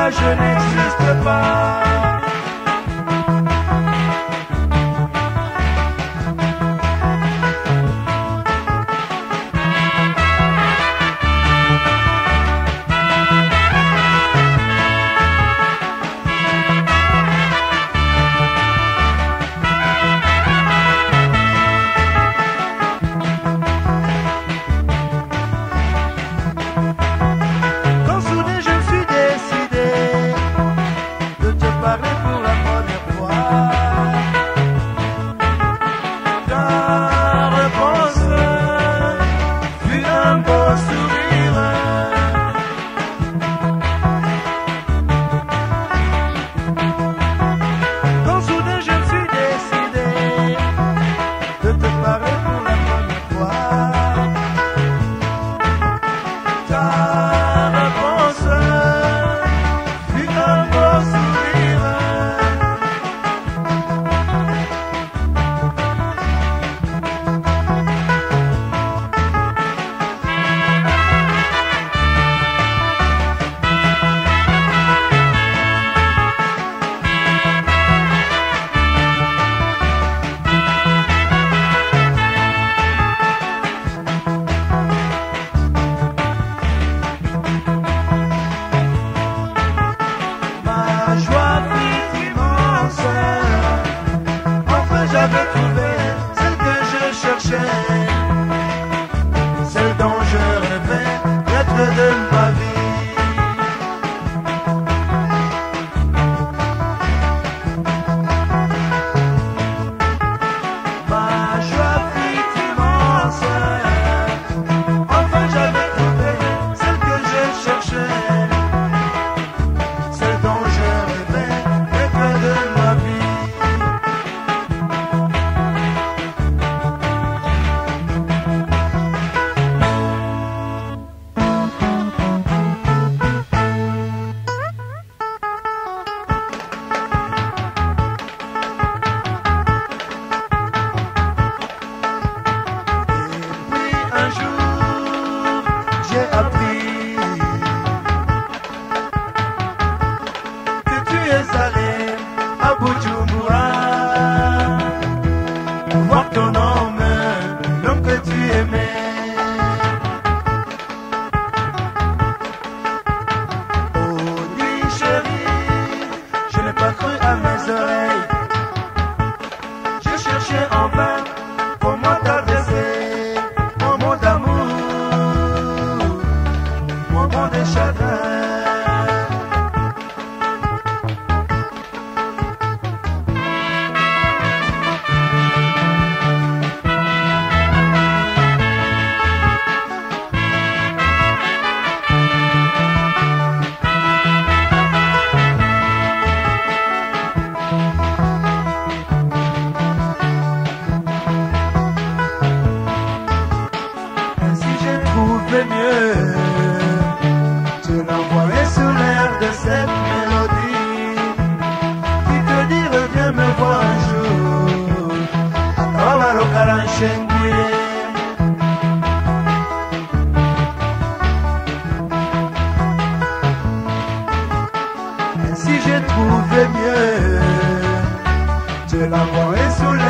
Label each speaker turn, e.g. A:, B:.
A: moi je n'existe pas. J'avais trouvé celle que je cherchais, celle dont je rêvais d'être de ma vie. Ma joie fut immense, enfin j'avais trouvé celle que je cherchais, celle dont je rêvais d'être de ma vie. Un jour, j'ai appris que tu es allé à Bujumbura voir ton homme, l'homme que tu aimais. Oh nuit chérie, je n'ai pas cru à mes oreilles. Je cherchais en vain comment t'adresser. Des chagrins. Ainsi j'ai trouvé mieux. Je l'envoie sur l'air de cette mélodie qui te dit reviens me voir un jour à Kawalo Karanchenguye. Ainsi j'ai trouvé mieux. Je l'envoie sur l'air